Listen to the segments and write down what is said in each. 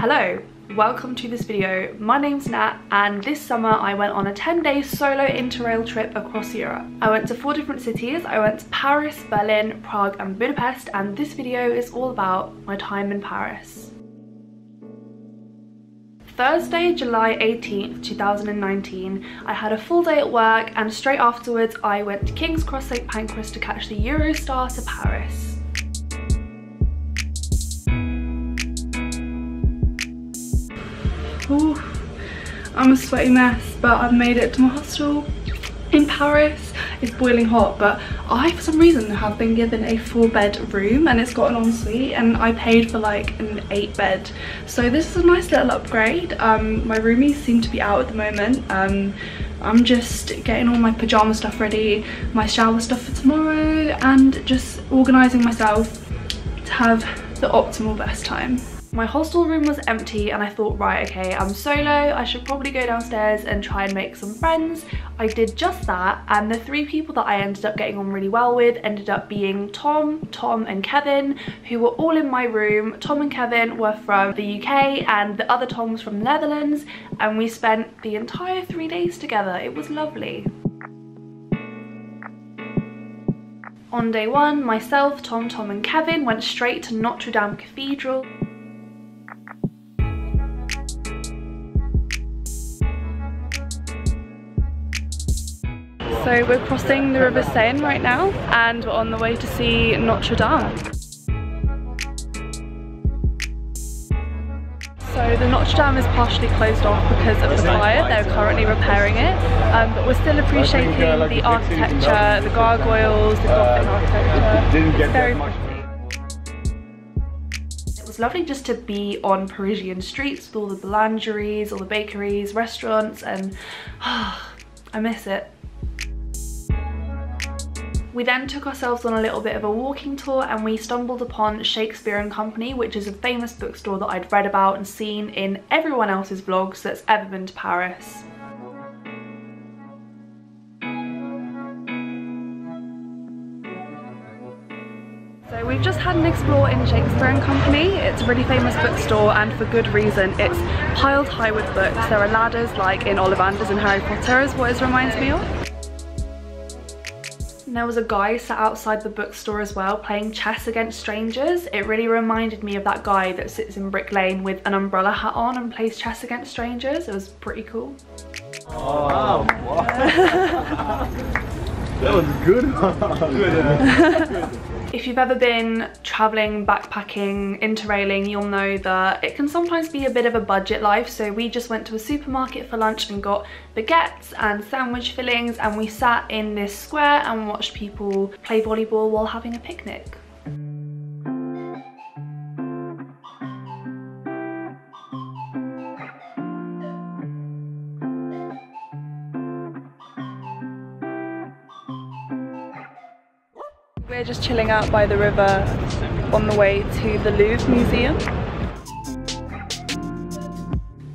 Hello, welcome to this video. My name's Nat and this summer I went on a 10-day solo interrail trip across Europe. I went to 4 different cities. I went to Paris, Berlin, Prague and Budapest, and this video is all about my time in Paris. Thursday, July 18th, 2019, I had a full day at work and straight afterwards I went to King's Cross St Pancras to catch the Eurostar to Paris. Ooh, I'm a sweaty mess, but I've made it to my hostel in Paris. It's boiling hot, but I, for some reason, have been given a 4-bed room and it's got an ensuite and I paid for like an 8-bed. So this is a nice little upgrade. My roomies seem to be out at the moment. I'm just getting all my pyjama stuff ready, my shower stuff for tomorrow, and just organising myself to have the optimal best time. My hostel room was empty and I thought, right, okay, I'm solo, I should probably go downstairs and try and make some friends. I did just that, and the 3 people that I ended up getting on really well with ended up being Tom and Kevin, who were all in my room. Tom and Kevin were from the UK and the other Tom was from the Netherlands, and we spent the entire 3 days together. It was lovely. On day 1, myself, Tom and Kevin went straight to Notre Dame Cathedral. So we're crossing the River Seine right now and we're on the way to see Notre Dame. So the Notre Dame is partially closed off because of the fire. They're currently repairing it, but we're still appreciating the architecture, the gargoyles, the Gothic architecture. It's very pretty. It was lovely just to be on Parisian streets with all the boulangeries, all the bakeries, restaurants, and I miss it. We then took ourselves on a little bit of a walking tour and we stumbled upon Shakespeare & Company, which is a famous bookstore that I'd read about and seen in everyone else's vlogs that's ever been to Paris. So we've just had an explore in Shakespeare & Company. It's a really famous bookstore and for good reason. It's piled high with books. There are ladders like in Ollivanders and Harry Potter is what it reminds me of. There was a guy sat outside the bookstore as well playing chess against strangers. It really reminded me of that guy that sits in Brick Lane with an umbrella hat on and plays chess against strangers. It was pretty cool. Oh, wow. That was good. If you've ever been traveling, backpacking, interrailing, you'll know that it can sometimes be a bit of a budget life. So we just went to a supermarket for lunch and got baguettes and sandwich fillings, and we sat in this square and watched people play volleyball while having a picnic. We're just chilling out by the river on the way to the Louvre Museum.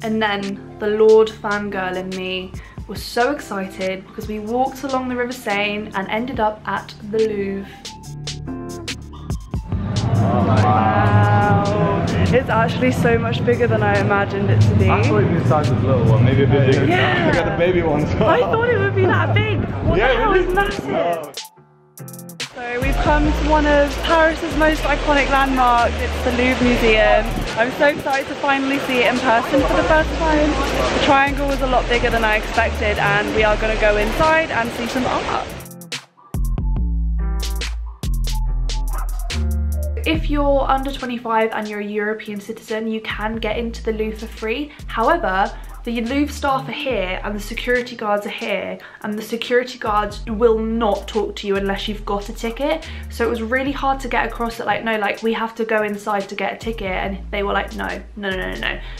And then the Lord fangirl in me was so excited because we walked along the River Seine and ended up at the Louvre. Wow! It's actually so much bigger than I imagined it to be. I thought the size was a little one, maybe a bit bigger. Yeah. I got the baby ones. I thought it would be that big. What the hell is massive? No. So we've come to one of Paris's most iconic landmarks. It's the Louvre Museum. I'm so excited to finally see it in person for the first time. The triangle was a lot bigger than I expected and we are going to go inside and see some art. If you're under 25 and you're a European citizen, you can get into the Louvre for free. However, the Louvre staff are here and the security guards are here, and the security guards will not talk to you unless you've got a ticket. So it was really hard to get across that, like, no, like, we have to go inside to get a ticket, and they were like, no.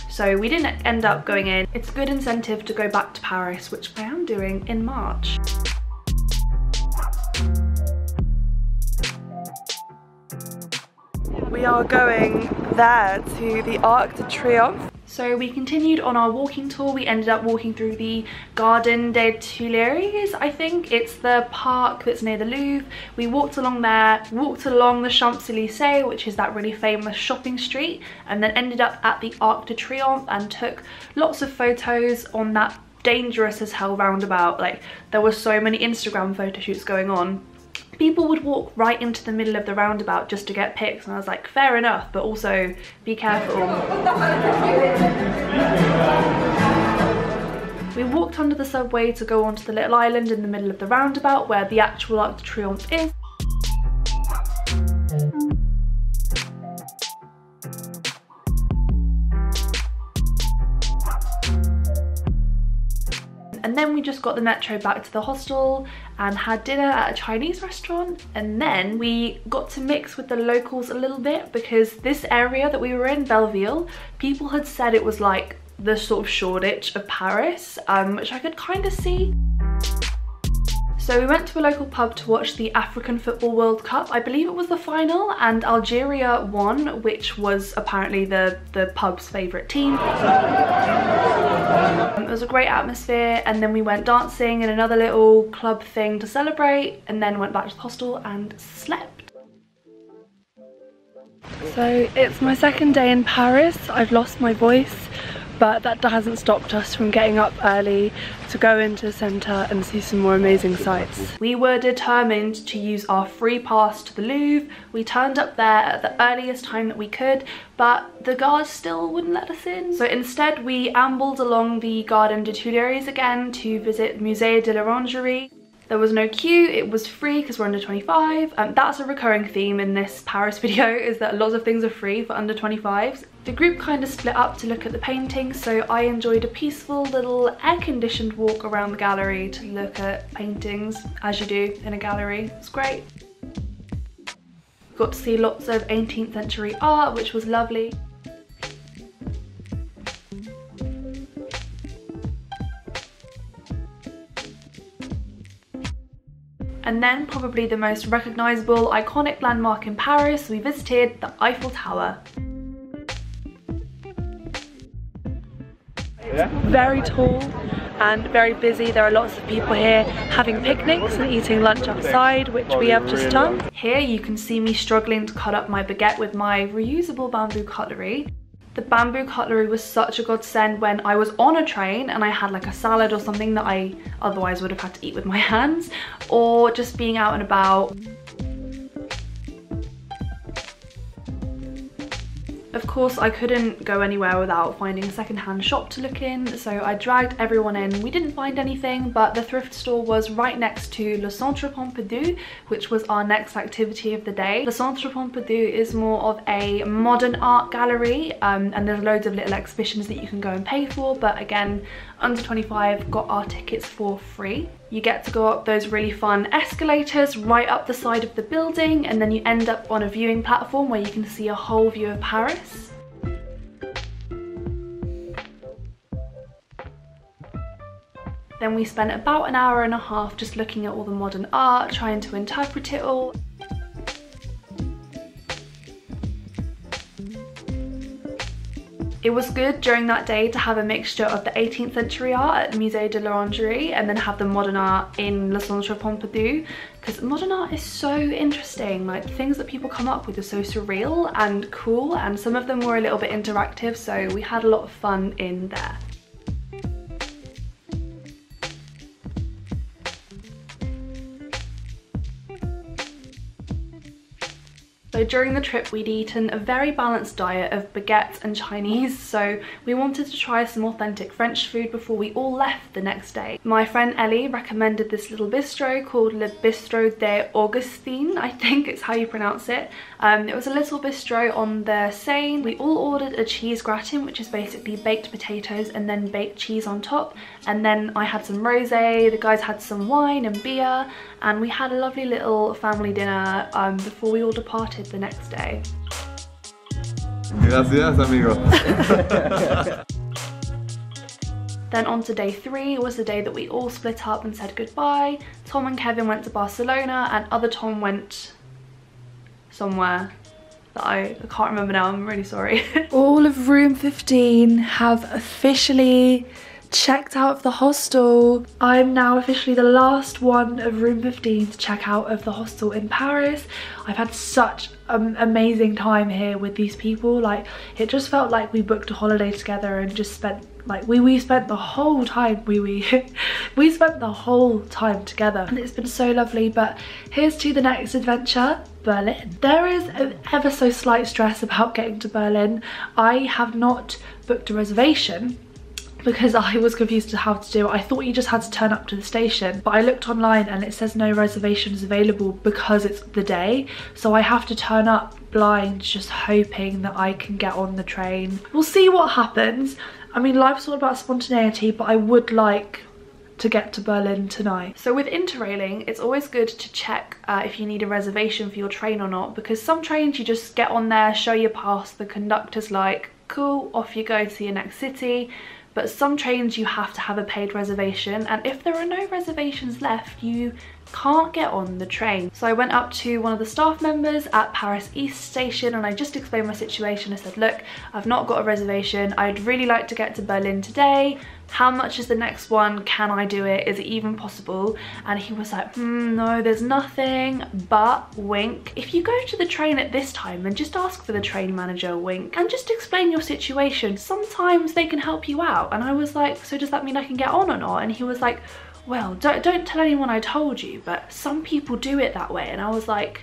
So we didn't end up going in. It's a good incentive to go back to Paris, which I am doing in March. We are going there to the Arc de Triomphe. So we continued on our walking tour. We ended up walking through the Garden des Tuileries, I think. It's the park that's near the Louvre. We walked along there, walked along the Champs-Élysées, which is that really famous shopping street, and then ended up at the Arc de Triomphe and took lots of photos on that dangerous as hell roundabout. Like, there were so many Instagram photo shoots going on. People would walk right into the middle of the roundabout just to get pics, and I was like, fair enough, but also be careful. We walked under the subway to go onto the little island in the middle of the roundabout where the actual Arc de Triomphe is. And then we just got the metro back to the hostel and had dinner at a Chinese restaurant, and then we got to mix with the locals a little bit because this area that we were in, Belleville, people had said it was like the sort of Shoreditch of Paris, which I could kind of see. So we went to a local pub to watch the African Football World Cup. I believe it was the final, and Algeria won, which was apparently the pub's favourite team. It was a great atmosphere, and then we went dancing in another little club thing to celebrate, and then went back to the hostel and slept. So it's my second day in Paris. I've lost my voice, but that hasn't stopped us from getting up early to go into the centre and see some more amazing sights. We were determined to use our free pass to the Louvre. We turned up there at the earliest time that we could, but the guards still wouldn't let us in. So instead we ambled along the Garden des Tuileries again to visit Musée de l'Orangerie. There was no queue, it was free because we're under 25. That's a recurring theme in this Paris video, is that lots of things are free for under 25s. The group kind of split up to look at the paintings, so I enjoyed a peaceful little air-conditioned walk around the gallery to look at paintings, as you do in a gallery. It's great. Got to see lots of 18th century art, which was lovely. And then, probably the most recognisable, iconic landmark in Paris, we visited the Eiffel Tower. It's very tall and very busy. There are lots of people here having picnics and eating lunch outside, which we have just done. Here you can see me struggling to cut up my baguette with my reusable bamboo cutlery. The bamboo cutlery was such a godsend when I was on a train and I had like a salad or something that I otherwise would have had to eat with my hands, or just being out and about. Of course, I couldn't go anywhere without finding a secondhand shop to look in, so I dragged everyone in. We didn't find anything, but the thrift store was right next to Le Centre Pompidou, which was our next activity of the day. Le Centre Pompidou is more of a modern art gallery, and there's loads of little exhibitions that you can go and pay for, but again, under 25 got our tickets for free. You get to go up those really fun escalators right up the side of the building, and then you end up on a viewing platform where you can see a whole view of Paris. Then we spent about an hour and a half just looking at all the modern art, trying to interpret it all. It was good during that day to have a mixture of the 18th century art at Musée de l'Orangerie and then have the modern art in Le Centre Pompidou, because modern art is so interesting. Like, the things that people come up with are so surreal and cool, and some of them were a little bit interactive, so we had a lot of fun in there. So during the trip we'd eaten a very balanced diet of baguettes and Chinese, so we wanted to try some authentic French food before we all left the next day. My friend Ellie recommended this little bistro called Le Bistrot des Augustines, I think it's how you pronounce it. It was a little bistro on the Seine. We all ordered a cheese gratin, which is basically baked potatoes and then baked cheese on top, and then I had some rosé, the guys had some wine and beer, and we had a lovely little family dinner before we all departed the next day. Gracias, amigo. Then on to day 3 was the day that we all split up and said goodbye. Tom and Kevin went to Barcelona and other Tom went somewhere. that I can't remember now, I'm really sorry. All of room 15 have officially checked out of the hostel. I'm now officially the last one of room 15 to check out of the hostel in Paris. I've had such an amazing time here with these people. Like, it just felt like we booked a holiday together and just spent like we spent the whole time we spent the whole time together, and it's been so lovely. But here's to the next adventure, Berlin. There is an ever so slight stress about getting to Berlin. I have not booked a reservation because I was confused to how to do it. I thought you just had to turn up to the station, but I looked online and it says no reservations available because it's the day. So I have to turn up blind, just hoping that I can get on the train. We'll see what happens. I mean, life's all about spontaneity, but I would like to get to Berlin tonight. So with Interrailing, it's always good to check if you need a reservation for your train or not, because some trains you just get on there, show your pass, the conductor's like, cool, off you go to your next city. But some trains you have to have a paid reservation, and if there are no reservations left, you can't get on the train. So I went up to one of the staff members at Paris East Station and I just explained my situation. I said, look, I've not got a reservation. I'd really like to get to Berlin today. How much is the next one? Can I do it? Is it even possible? And he was like, no, there's nothing, but wink. If you go to the train at this time, then just ask for the train manager, wink, and just explain your situation. Sometimes they can help you out. And I was like, so does that mean I can get on or not? And he was like, well, don't tell anyone I told you, but some people do it that way. And I was like,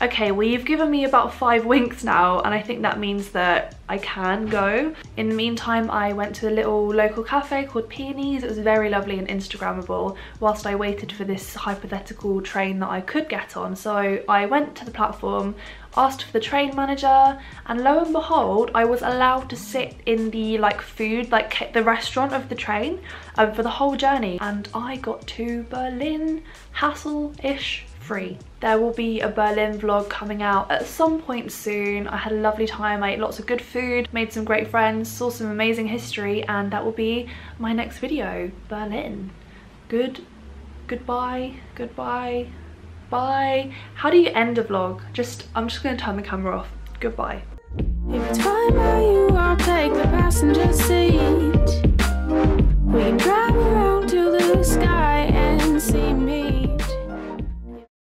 okay, well, you've given me about 5 winks now, and I think that means that I can go. In the meantime, I went to a little local cafe called Peonies. It was very lovely and Instagrammable whilst I waited for this hypothetical train that I could get on. So I went to the platform, asked for the train manager, and lo and behold, I was allowed to sit in the food, the restaurant of the train for the whole journey. And I got to Berlin hassle-ish free. There will be a Berlin vlog coming out at some point soon. I had a lovely time. I ate lots of good food, made some great friends, saw some amazing history, and that will be my next video. Berlin. Goodbye. Bye. How do you end a vlog? I'm just gonna turn the camera off. Goodbye. If it's fine by you, I'll take the passenger seat.